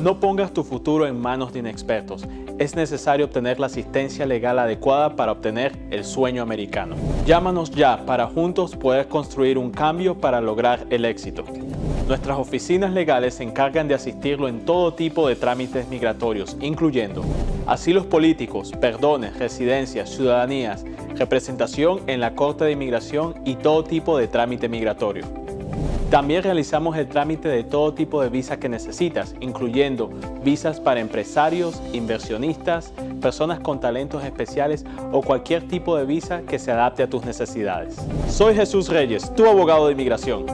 No pongas tu futuro en manos de inexpertos. Es necesario obtener la asistencia legal adecuada para obtener el sueño americano. Llámanos ya para juntos poder construir un cambio para lograr el éxito. Nuestras oficinas legales se encargan de asistirlo en todo tipo de trámites migratorios, incluyendo asilos políticos, perdones, residencias, ciudadanías, representación en la Corte de Inmigración y todo tipo de trámite migratorio. También realizamos el trámite de todo tipo de visas que necesitas, incluyendo visas para empresarios, inversionistas, personas con talentos especiales o cualquier tipo de visa que se adapte a tus necesidades. Soy Jesús Reyes, tu abogado de inmigración.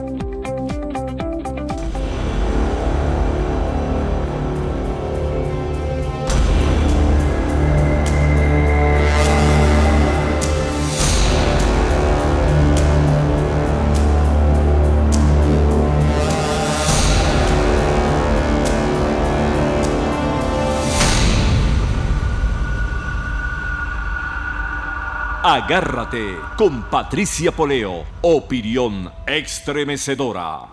Agárrate con Patricia Poleo, opinión estremecedora.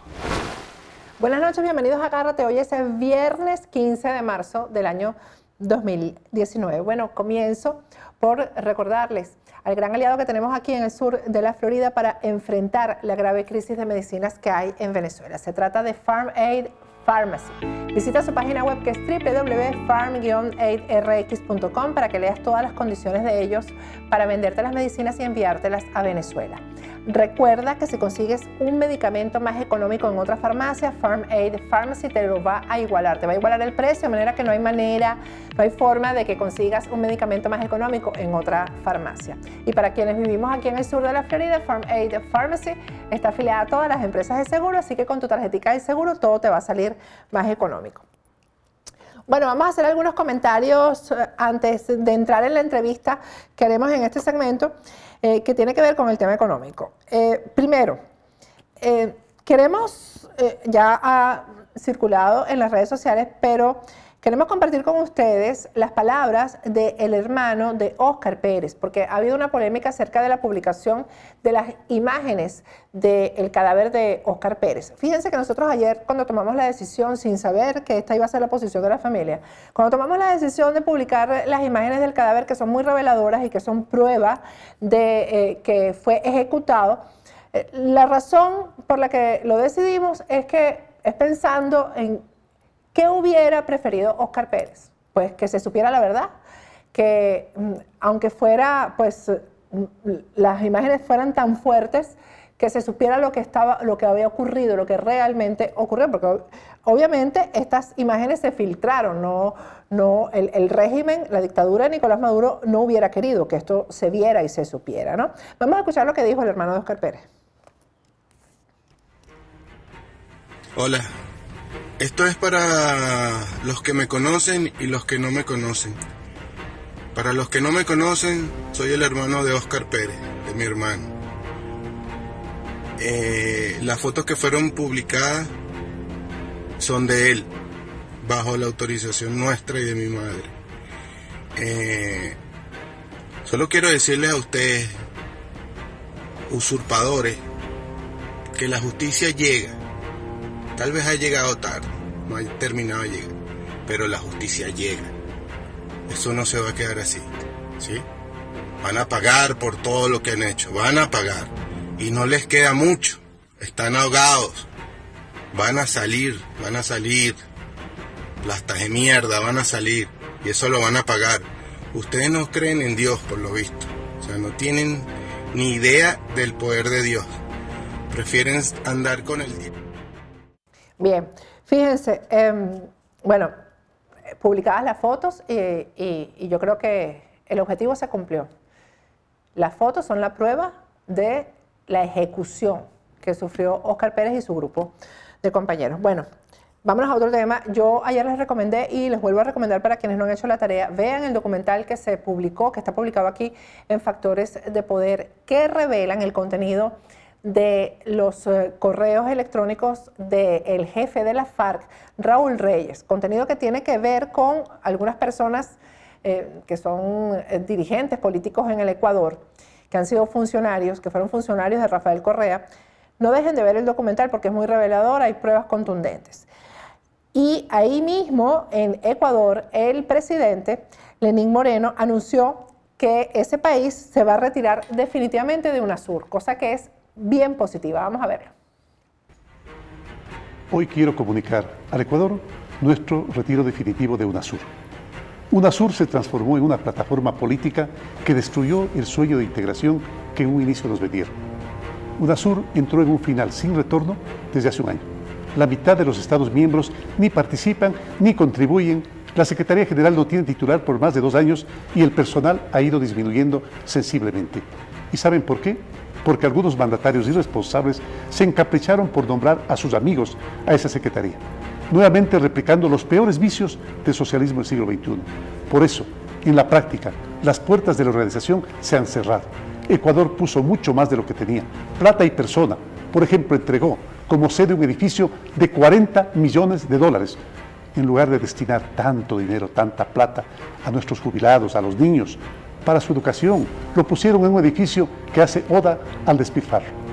Buenas noches, bienvenidos a Agárrate. Hoy es el viernes 15 de marzo del año 2019. Bueno, comienzo por recordarles al gran aliado que tenemos aquí en el sur de la Florida para enfrentar la grave crisis de medicinas que hay en Venezuela. Se trata de Farm Aid Pharmacy. Visita su página web que es www.farm-aidrx.com para que leas todas las condiciones de ellos para venderte las medicinas y enviártelas a Venezuela. Recuerda que si consigues un medicamento más económico en otra farmacia, Farm Aid Pharmacy te lo va a igualar. Te va a igualar el precio, de manera que no hay forma de que consigas un medicamento más económico en otra farmacia. Y para quienes vivimos aquí en el sur de la Florida, Farm Aid Pharmacy está afiliada a todas las empresas de seguro, así que con tu tarjetica de seguro todo te va a salir más económico. Bueno, vamos a hacer algunos comentarios antes de entrar en la entrevista que haremos en este segmento que tiene que ver con el tema económico. Primero, ya ha circulado en las redes sociales, pero queremos compartir con ustedes las palabras del hermano de Óscar Pérez, porque ha habido una polémica acerca de la publicación de las imágenes del cadáver de Óscar Pérez. Fíjense que nosotros ayer, cuando tomamos la decisión, sin saber que esta iba a ser la posición de la familia, cuando tomamos la decisión de publicar las imágenes del cadáver, que son muy reveladoras y que son prueba de que fue ejecutado, la razón por la que lo decidimos es pensando en ¿qué hubiera preferido Óscar Pérez? Pues que se supiera la verdad, que aunque fuera, pues las imágenes fueran tan fuertes, que se supiera lo que había ocurrido, lo que realmente ocurrió, porque obviamente estas imágenes se filtraron, el régimen, la dictadura de Nicolás Maduro no hubiera querido que esto se viera y se supiera, ¿no? Vamos a escuchar lo que dijo el hermano de Óscar Pérez. Hola. Esto es para los que me conocen y los que no me conocen. Para los que no me conocen, soy el hermano de Óscar Pérez, de mi hermano. Las fotos que fueron publicadas son de él, bajo la autorización nuestra y de mi madre. Solo quiero decirles a ustedes, usurpadores, que la justicia llega. Tal vez ha llegado tarde, no ha terminado de llegar, pero la justicia llega. Eso no se va a quedar así, ¿sí? Van a pagar por todo lo que han hecho, van a pagar. Y no les queda mucho, están ahogados. Van a salir, plastas de mierda, van a salir. Y eso lo van a pagar. Ustedes no creen en Dios, por lo visto. O sea, no tienen ni idea del poder de Dios. Prefieren andar con el diablo. Bien, fíjense, publicadas las fotos y yo creo que el objetivo se cumplió. Las fotos son la prueba de la ejecución que sufrió Óscar Pérez y su grupo de compañeros. Bueno, vámonos a otro tema. Yo ayer les recomendé y les vuelvo a recomendar para quienes no han hecho la tarea, vean el documental que se publicó, que está publicado aquí en Factores de Poder, que revelan el contenido de los correos electrónicos del jefe de la FARC, Raúl Reyes, contenido que tiene que ver con algunas personas que son dirigentes políticos en el Ecuador, que han sido funcionarios, que fueron funcionarios de Rafael Correa. No dejen de ver el documental porque es muy revelador, hay pruebas contundentes. Y ahí mismo, en Ecuador, el presidente Lenín Moreno anunció que ese país se va a retirar definitivamente de UNASUR, cosa que es bien positiva. Vamos a verlo. Hoy quiero comunicar al Ecuador nuestro retiro definitivo de UNASUR. UNASUR se transformó en una plataforma política que destruyó el sueño de integración que en un inicio nos vendieron. UNASUR entró en un final sin retorno desde hace un año. La mitad de los Estados miembros ni participan ni contribuyen. La Secretaría General no tiene titular por más de 2 años y el personal ha ido disminuyendo sensiblemente. ¿Y saben por qué? Porque algunos mandatarios irresponsables se encapricharon por nombrar a sus amigos a esa secretaría, nuevamente replicando los peores vicios del socialismo del siglo XXI. Por eso, en la práctica, las puertas de la organización se han cerrado. Ecuador puso mucho más de lo que tenía, plata y persona. Por ejemplo, entregó como sede un edificio de $40 millones, en lugar de destinar tanto dinero, tanta plata a nuestros jubilados, a los niños, para su educación. Lo pusieron en un edificio que hace oda al despilfarro.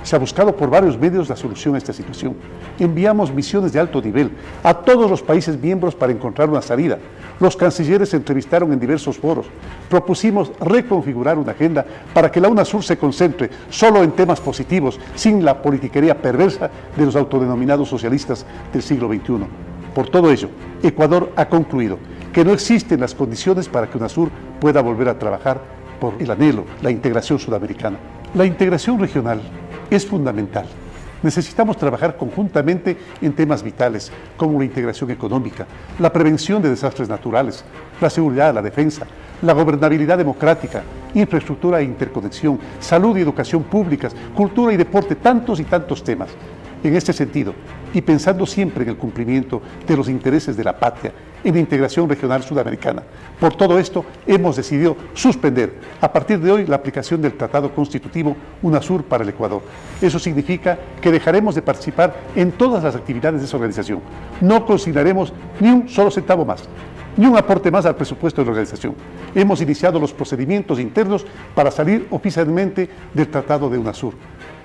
Se ha buscado por varios medios la solución a esta situación. Enviamos misiones de alto nivel a todos los países miembros para encontrar una salida. Los cancilleres se entrevistaron en diversos foros. Propusimos reconfigurar una agenda para que la UNASUR se concentre solo en temas positivos, sin la politiquería perversa de los autodenominados socialistas del siglo XXI. Por todo ello, Ecuador ha concluido que no existen las condiciones para que UNASUR pueda volver a trabajar por el anhelo, la integración sudamericana. La integración regional es fundamental. Necesitamos trabajar conjuntamente en temas vitales como la integración económica, la prevención de desastres naturales, la seguridad, la defensa, la gobernabilidad democrática, infraestructura e interconexión, salud y educación públicas, cultura y deporte, tantos y tantos temas. En este sentido, y pensando siempre en el cumplimiento de los intereses de la patria, en la integración regional sudamericana. Por todo esto, hemos decidido suspender a partir de hoy la aplicación del Tratado Constitutivo UNASUR para el Ecuador. Eso significa que dejaremos de participar en todas las actividades de esa organización. No consignaremos ni un solo centavo más, ni un aporte más al presupuesto de la organización. Hemos iniciado los procedimientos internos para salir oficialmente del Tratado de UNASUR.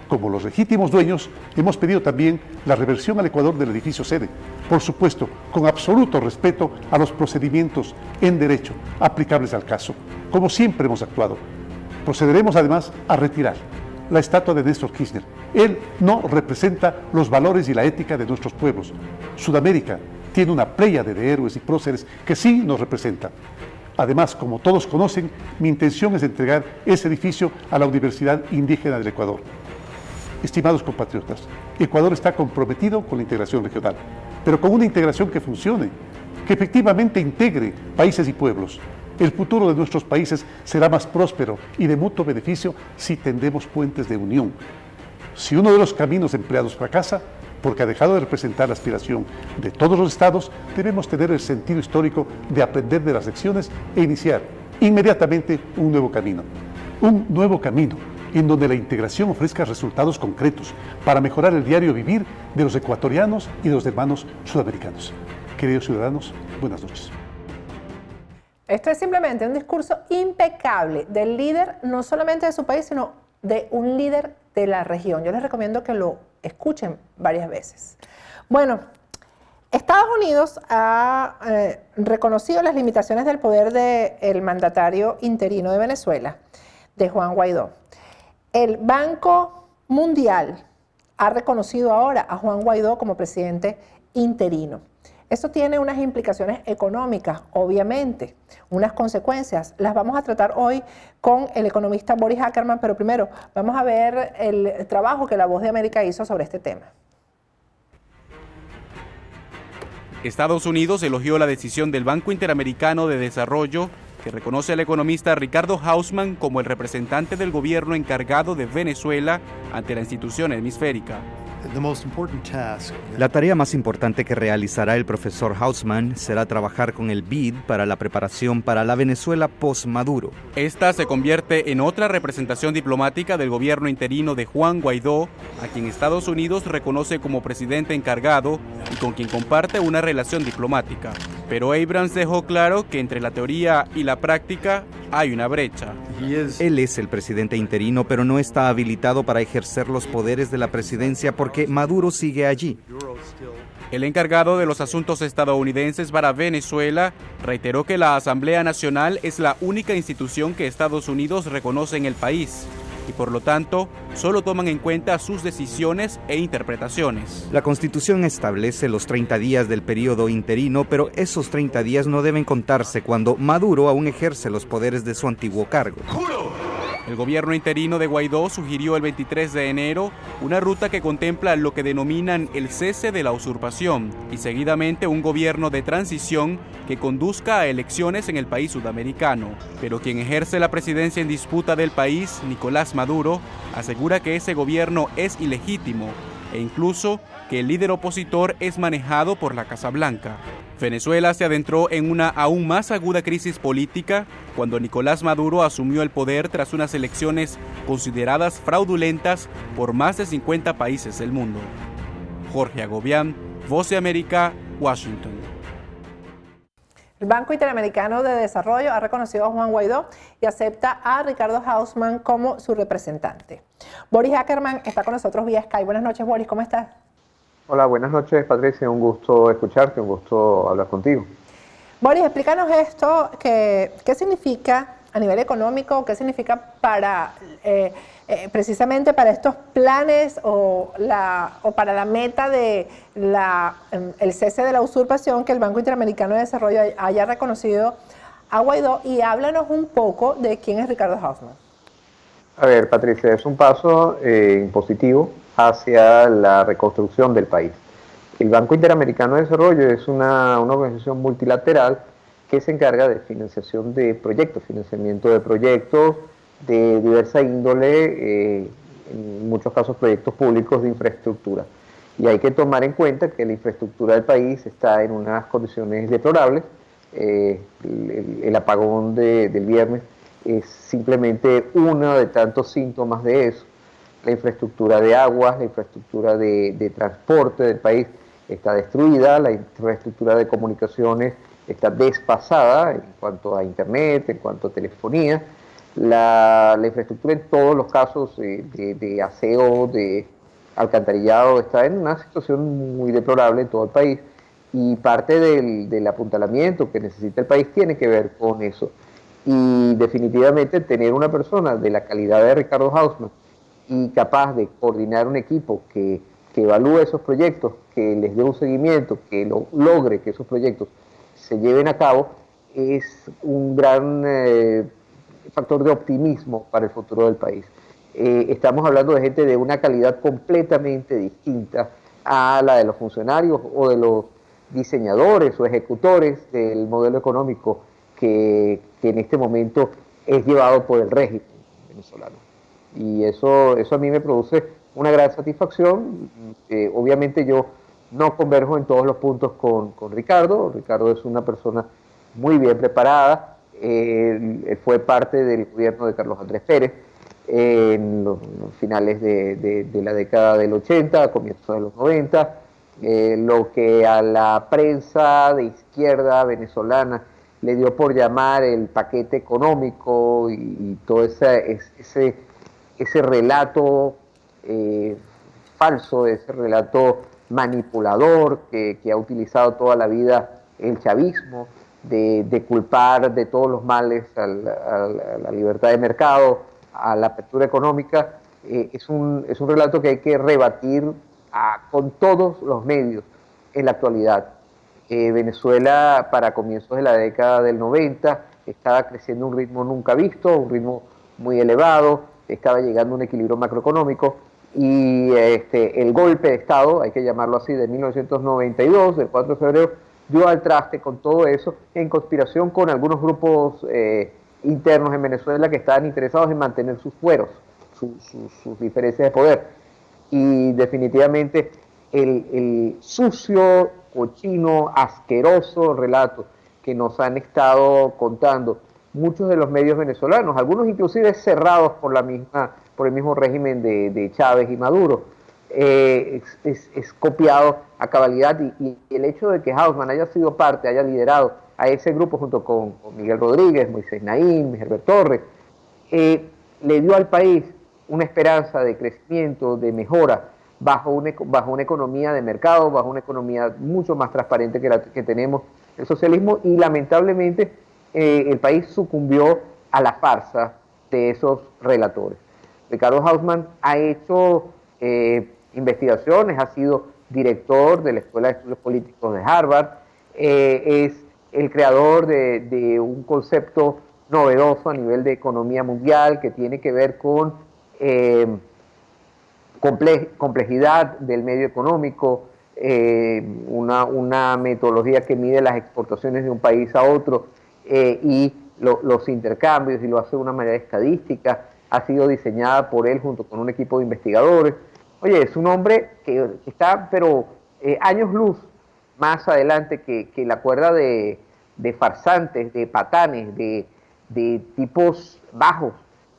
Como los legítimos dueños, hemos pedido también la reversión al Ecuador del edificio sede, por supuesto, con absoluto respeto a los procedimientos en derecho aplicables al caso, como siempre hemos actuado. Procederemos además a retirar la estatua de Néstor Kirchner. Él no representa los valores y la ética de nuestros pueblos. Sudamérica tiene una pléyade de héroes y próceres que sí nos representan. Además, como todos conocen, mi intención es entregar ese edificio a la Universidad Indígena del Ecuador. Estimados compatriotas, Ecuador está comprometido con la integración regional, pero con una integración que funcione, que efectivamente integre países y pueblos. El futuro de nuestros países será más próspero y de mutuo beneficio si tendemos puentes de unión. Si uno de los caminos empleados fracasa, porque ha dejado de representar la aspiración de todos los estados, debemos tener el sentido histórico de aprender de las lecciones e iniciar inmediatamente un nuevo camino. Un nuevo camino en donde la integración ofrezca resultados concretos para mejorar el diario vivir de los ecuatorianos y de los hermanos sudamericanos. Queridos ciudadanos, buenas noches. Esto es simplemente un discurso impecable del líder, no solamente de su país, sino de un líder de la región. Yo les recomiendo que lo escuchen varias veces. Bueno, Estados Unidos ha reconocido las limitaciones del poder del mandatario interino de Venezuela, de Juan Guaidó. El Banco Mundial ha reconocido ahora a Juan Guaidó como presidente interino. Esto tiene unas implicaciones económicas, obviamente, unas consecuencias. Las vamos a tratar hoy con el economista Boris Ackerman, pero primero vamos a ver el trabajo que La Voz de América hizo sobre este tema. Estados Unidos elogió la decisión del Banco Interamericano de Desarrollo, que reconoce al economista Ricardo Hausmann como el representante del gobierno encargado de Venezuela ante la institución hemisférica. La tarea más importante que realizará el profesor Hausmann será trabajar con el BID para la preparación para la Venezuela post-Maduro. Esta se convierte en otra representación diplomática del gobierno interino de Juan Guaidó, a quien Estados Unidos reconoce como presidente encargado y con quien comparte una relación diplomática. Pero Abrams dejó claro que entre la teoría y la práctica hay una brecha. Él es el presidente interino, pero no está habilitado para ejercer los poderes de la presidencia porque Maduro sigue allí. El encargado de los asuntos estadounidenses para Venezuela reiteró que la Asamblea Nacional es la única institución que Estados Unidos reconoce en el país y por lo tanto solo toman en cuenta sus decisiones e interpretaciones. La Constitución establece los 30 días del periodo interino, pero esos 30 días no deben contarse cuando Maduro aún ejerce los poderes de su antiguo cargo. El gobierno interino de Guaidó sugirió el 23 de enero una ruta que contempla lo que denominan el cese de la usurpación y seguidamente un gobierno de transición que conduzca a elecciones en el país sudamericano. Pero quien ejerce la presidencia en disputa del país, Nicolás Maduro, asegura que ese gobierno es ilegítimo e incluso que el líder opositor es manejado por la Casa Blanca. Venezuela se adentró en una aún más aguda crisis política cuando Nicolás Maduro asumió el poder tras unas elecciones consideradas fraudulentas por más de 50 países del mundo. Jorge Agobián, Voz de América, Washington. El Banco Interamericano de Desarrollo ha reconocido a Juan Guaidó y acepta a Ricardo Hausmann como su representante. Boris Ackerman está con nosotros vía Skype. Buenas noches, Boris, ¿cómo estás? Hola, buenas noches, Patricia. Un gusto escucharte, un gusto hablar contigo. Boris, explícanos esto, ¿qué significa a nivel económico? ¿Qué significa para precisamente para estos planes o para la meta de el cese de la usurpación que el Banco Interamericano de Desarrollo haya reconocido a Guaidó? Y háblanos un poco de quién es Ricardo Hausmann. A ver, Patricia, es un paso positivo hacia la reconstrucción del país. El Banco Interamericano de Desarrollo es una organización multilateral que se encarga de financiación de proyectos, financiamiento de proyectos de diversa índole, en muchos casos proyectos públicos de infraestructura. Y hay que tomar en cuenta que la infraestructura del país está en unas condiciones deplorables. El apagón del viernes es simplemente uno de tantos síntomas de eso. La infraestructura de aguas, la infraestructura de transporte del país está destruida, la infraestructura de comunicaciones está desfasada en cuanto a internet, en cuanto a telefonía, la infraestructura en todos los casos de aseo, de alcantarillado, está en una situación muy deplorable en todo el país y parte del apuntalamiento que necesita el país tiene que ver con eso. Y definitivamente tener una persona de la calidad de Ricardo Hausmann y capaz de coordinar un equipo que evalúe esos proyectos, que les dé un seguimiento, que logre que esos proyectos se lleven a cabo, es un gran factor de optimismo para el futuro del país. Estamos hablando de gente de una calidad completamente distinta a la de los funcionarios o de los diseñadores o ejecutores del modelo económico que en este momento es llevado por el régimen venezolano. Y eso a mí me produce una gran satisfacción. Obviamente yo no converjo en todos los puntos con Ricardo. Ricardo es una persona muy bien preparada. Él fue parte del gobierno de Carlos Andrés Pérez en los finales de la década del 80, a comienzos de los 90. Lo que a la prensa de izquierda venezolana le dio por llamar el paquete económico y todo ese relato falso, ese relato manipulador que ha utilizado toda la vida el chavismo, de culpar de todos los males a la libertad de mercado, a la apertura económica, es un relato que hay que rebatir con todos los medios en la actualidad. Venezuela, para comienzos de la década del 90, estaba creciendo a un ritmo nunca visto, un ritmo muy elevado, estaba llegando a un equilibrio macroeconómico y el golpe de Estado, hay que llamarlo así, de 1992, del 4 de febrero, dio al traste con todo eso en conspiración con algunos grupos internos en Venezuela que estaban interesados en mantener sus fueros, sus diferencias de poder. Y definitivamente el sucio, cochino, asqueroso relato que nos han estado contando muchos de los medios venezolanos, algunos inclusive cerrados por el mismo régimen de Chávez y Maduro, es copiado a cabalidad y el hecho de que Hausmann haya sido parte, haya liderado a ese grupo junto con Miguel Rodríguez, Moisés Naím, Herbert Torres, le dio al país una esperanza de crecimiento, de mejora, bajo una economía de mercado, bajo una economía mucho más transparente que la que tenemos el socialismo, y lamentablemente el país sucumbió a la farsa de esos relatores. Ricardo Hausmann ha hecho investigaciones, ha sido director de la Escuela de Estudios Políticos de Harvard, es el creador de un concepto novedoso a nivel de economía mundial que tiene que ver con complejidad del medio económico, una metodología que mide las exportaciones de un país a otro y los intercambios, y lo hace de una manera estadística. Ha sido diseñada por él junto con un equipo de investigadores. Oye, es un hombre que está, pero años luz más adelante que la cuerda de farsantes, de patanes, de tipos bajos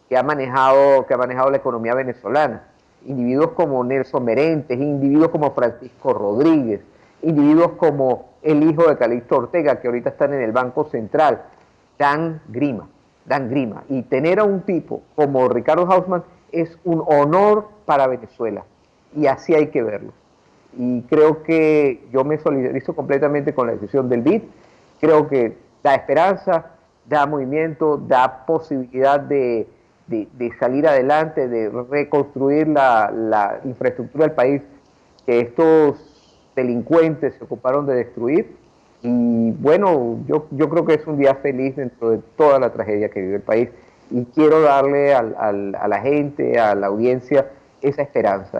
que ha manejado la economía venezolana. Individuos como Nelson Merentes, individuos como Francisco Rodríguez, individuos como el hijo de Calixto Ortega, que ahorita están en el Banco Central, dan grima. Y tener a un tipo como Ricardo Hausmann es un honor para Venezuela, y así hay que verlo. Y creo que yo me solidarizo completamente con la decisión del BID. Creo que da esperanza, da movimiento, da posibilidad de salir adelante, de reconstruir la infraestructura del país que estos delincuentes se ocuparon de destruir. Y bueno, yo creo que es un día feliz dentro de toda la tragedia que vive el país, y quiero darle a la gente, a la audiencia, esa esperanza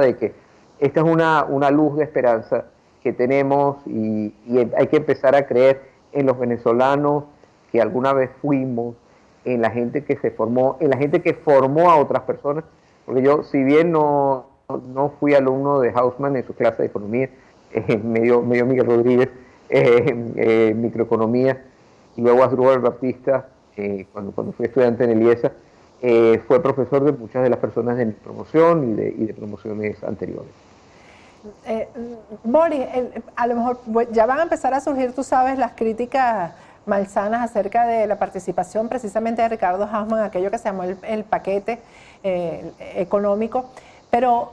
de que esta es una luz de esperanza que tenemos, y hay que empezar a creer en los venezolanos que alguna vez fuimos, en la gente que se formó, en la gente que formó a otras personas, porque yo, si bien no fui alumno de Hausmann en su clase de economía, medio Miguel Rodríguez, microeconomía, y luego Asdrúbal Baptista, cuando fui estudiante en el IESA, fue profesor de muchas de las personas de mi promoción y de promociones anteriores. Boris, a lo mejor ya van a empezar a surgir, tú sabes, las críticas malsanas acerca de la participación precisamente de Ricardo Hausmann, aquello que se llamó el paquete económico, pero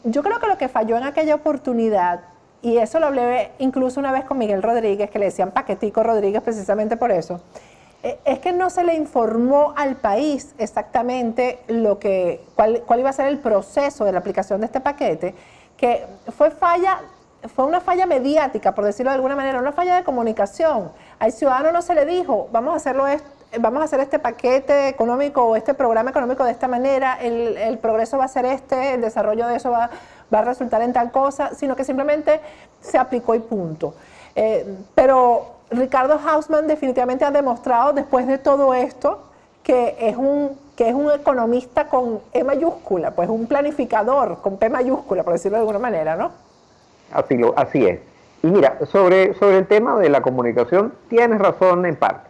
yo creo que lo que falló en aquella oportunidad, y eso lo hablé incluso una vez con Miguel Rodríguez, que le decían Paquetico Rodríguez precisamente por eso, es que no se le informó al país exactamente cuál iba a ser el proceso de la aplicación de este paquete, que fue una falla mediática, por decirlo de alguna manera, una falla de comunicación. Al ciudadano no se le dijo, vamos a hacer este paquete económico o este programa económico de esta manera, el progreso va a ser el desarrollo de eso va a resultar en tal cosa, sino que simplemente se aplicó y punto. Pero Ricardo Hausmann definitivamente ha demostrado después de todo esto que es un economista con E mayúscula, pues un planificador con P mayúscula, por decirlo de alguna manera, ¿no? Así es. Y mira, sobre el tema de la comunicación, tienes razón en parte.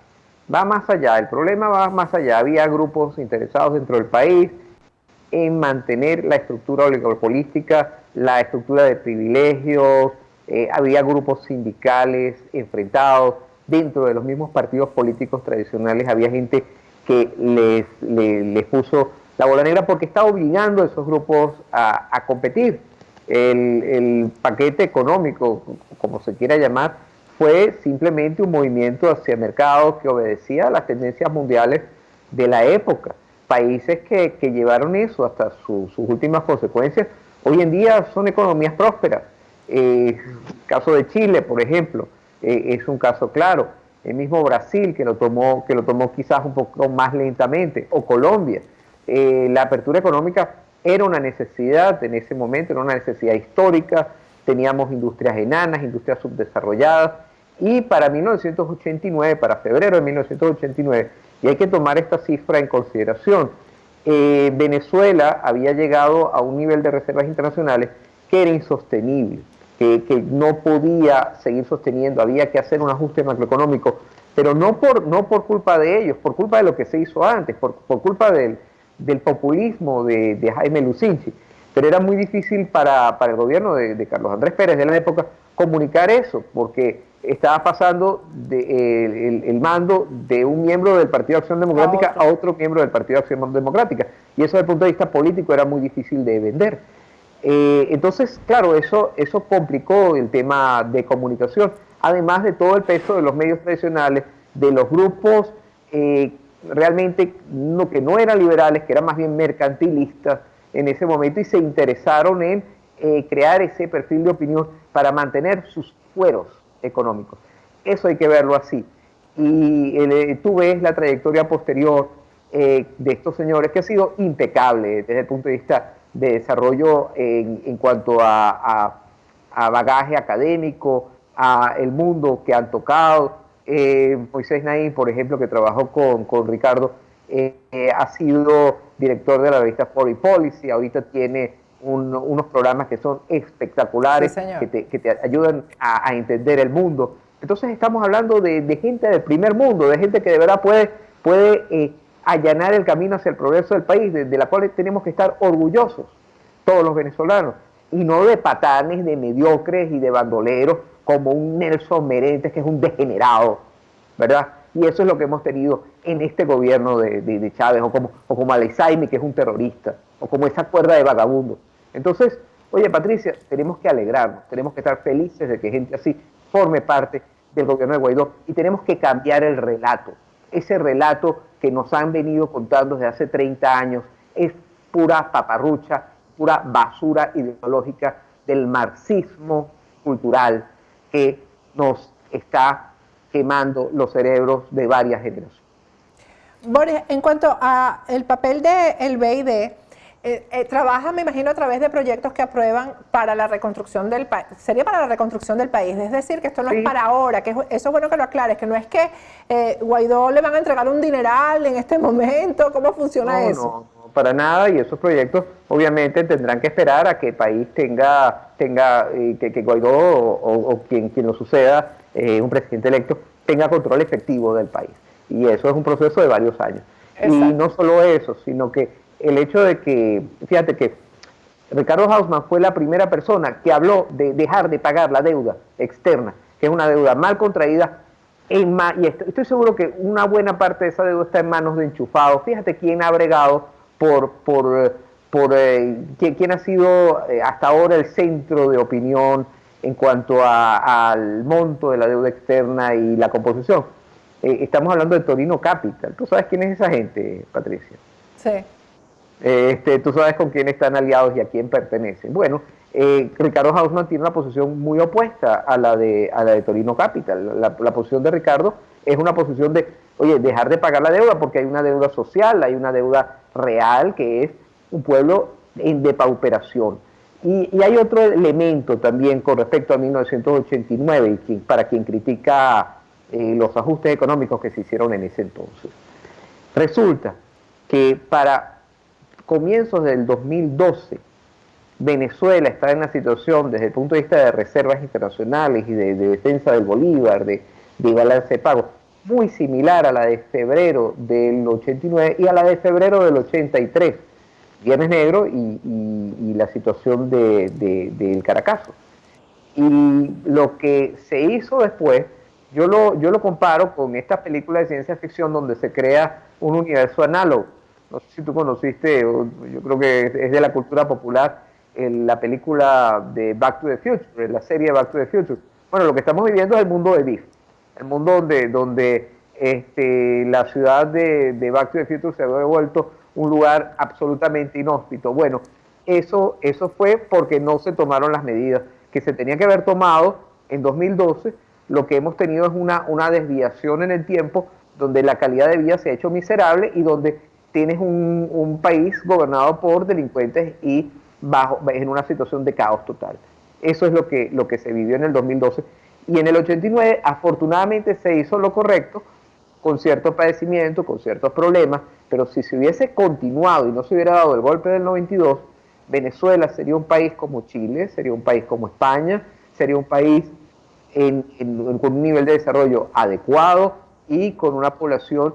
Va más allá, el problema va más allá. Había grupos interesados dentro del país en mantener la estructura oligopolística, la estructura de privilegios, había grupos sindicales enfrentados, dentro de los mismos partidos políticos tradicionales había gente que les puso la bola negra porque estaba obligando a esos grupos a competir. El paquete económico, como se quiera llamar, fue simplemente un movimiento hacia mercados que obedecía a las tendencias mundiales de la época. Países que llevaron eso hasta sus últimas consecuencias, hoy en día son economías prósperas. El caso de Chile, por ejemplo, es un caso claro. El mismo Brasil, que lo tomó quizás un poco más lentamente, o Colombia. La apertura económica era una necesidad en ese momento, era una necesidad histórica. Teníamos industrias enanas, industrias subdesarrolladas, y para 1989, para febrero de 1989, y hay que tomar esta cifra en consideración, Venezuela había llegado a un nivel de reservas internacionales que era insostenible, que no podía seguir sosteniendo, había que hacer un ajuste macroeconómico, pero no por culpa de ellos, por culpa de lo que se hizo antes, por culpa del populismo de Jaime Lucinchi. Pero era muy difícil para el gobierno de Carlos Andrés Pérez de la época comunicar eso, porque estaba pasando el mando de un miembro del Partido de Acción Democrática a otro miembro del Partido de Acción Democrática. Y eso desde el punto de vista político era muy difícil de vender. Entonces, claro, eso complicó el tema de comunicación, además de todo el peso de los medios tradicionales, de los grupos realmente que no eran liberales, que eran más bien mercantilistas en ese momento y se interesaron en crear ese perfil de opinión para mantener sus fueros económicos. Eso hay que verlo así. Y tú ves la trayectoria posterior de estos señores que ha sido impecable desde el punto de vista de desarrollo en cuanto a bagaje académico, a el mundo que han tocado. Moisés Naim, por ejemplo, que trabajó con Ricardo, ha sido director de la revista Foreign Policy, ahorita tiene unos programas que son espectaculares, Sí, que te ayudan a entender el mundo. Entonces estamos hablando de gente del primer mundo, de gente que de verdad puede allanar el camino hacia el progreso del país, de la cual tenemos que estar orgullosos todos los venezolanos, y no de patanes, de mediocres y de bandoleros como un Nelson Merentes, que es un degenerado, ¿verdad? Y eso es lo que hemos tenido en este gobierno de Chávez, o como Alexaime, que es un terrorista, o como esa cuerda de vagabundos. Entonces, oye, Patricia, tenemos que alegrarnos, tenemos que estar felices de que gente así forme parte del gobierno de Guaidó, y tenemos que cambiar el relato. Ese relato que nos han venido contando desde hace 30 años es pura paparrucha, pura basura ideológica del marxismo cultural que nos está quemando los cerebros de varias generaciones. Boris, en cuanto a el papel del BID, trabaja, me imagino, a través de proyectos que aprueban para la reconstrucción del país. Sería para la reconstrucción del país, es decir, que esto no es para ahora, que eso es bueno que lo aclares, que no es que Guaidó le van a entregar un dineral en este momento. ¿Cómo funciona eso? No, para nada, y esos proyectos obviamente tendrán que esperar a que el país tenga que Guaidó o quien lo suceda, un presidente electo, tenga control efectivo del país. Y eso es un proceso de varios años. Exacto. Y no solo eso, sino que el hecho de que, fíjate que Ricardo Hausmann fue la primera persona que habló de dejar de pagar la deuda externa, que es una deuda mal contraída, y estoy seguro que una buena parte de esa deuda está en manos de enchufados. Fíjate quién ha bregado quién ha sido hasta ahora el centro de opinión en cuanto al monto de la deuda externa y la composición. Estamos hablando de Torino Capital. ¿Tú sabes quién es esa gente, Patricia? Sí. Tú sabes con quién están aliados y a quién pertenecen. Bueno, Ricardo Hausmann tiene una posición muy opuesta a la de Torino Capital. La posición de Ricardo es una posición de, oye, dejar de pagar la deuda porque hay una deuda social, hay una deuda real, que es un pueblo en depauperación. Y hay otro elemento también con respecto a 1989, para quien critica los ajustes económicos que se hicieron en ese entonces. Resulta que para comienzos del 2012, Venezuela está en una situación desde el punto de vista de reservas internacionales y de defensa del bolívar, de balance de pago, muy similar a la de febrero del 89 y a la de febrero del 83, Viernes Negro y la situación del Caracazo. Y lo que se hizo después, yo lo comparo con esta película de ciencia ficción donde se crea un universo análogo. No sé si tú conociste, yo creo que es de la cultura popular, la película de Back to the Future, la serie Back to the Future. Bueno, lo que estamos viviendo es el mundo de Biff, el mundo donde la ciudad de Back to the Future se había vuelto un lugar absolutamente inhóspito. Bueno, eso fue porque no se tomaron las medidas que se tenían que haber tomado en 2012. Lo que hemos tenido es una desviación en el tiempo donde la calidad de vida se ha hecho miserable y donde tienes un país gobernado por delincuentes y en una situación de caos total. Eso es lo que se vivió en el 2012. Y en el 89, afortunadamente, se hizo lo correcto, con cierto padecimiento, con ciertos problemas, pero si se hubiese continuado y no se hubiera dado el golpe del 92, Venezuela sería un país como Chile, sería un país como España, sería un país con un nivel de desarrollo adecuado y con una población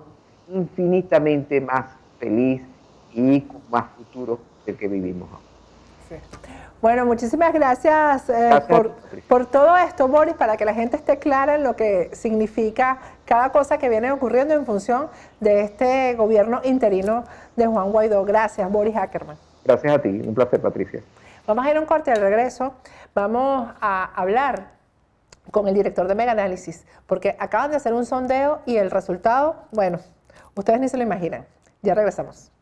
infinitamente más feliz y con más futuro del que vivimos ahora. Sí. Bueno, muchísimas gracias, por todo esto, Boris, para que la gente esté clara en lo que significa cada cosa que viene ocurriendo en función de este gobierno interino de Juan Guaidó. Gracias, Boris Ackerman. Gracias a ti, un placer, Patricia. Vamos a ir a un corte. Al regreso vamos a hablar con el director de Mega Análisis, porque acaban de hacer un sondeo y el resultado, bueno, ustedes ni se lo imaginan. Ya regresamos.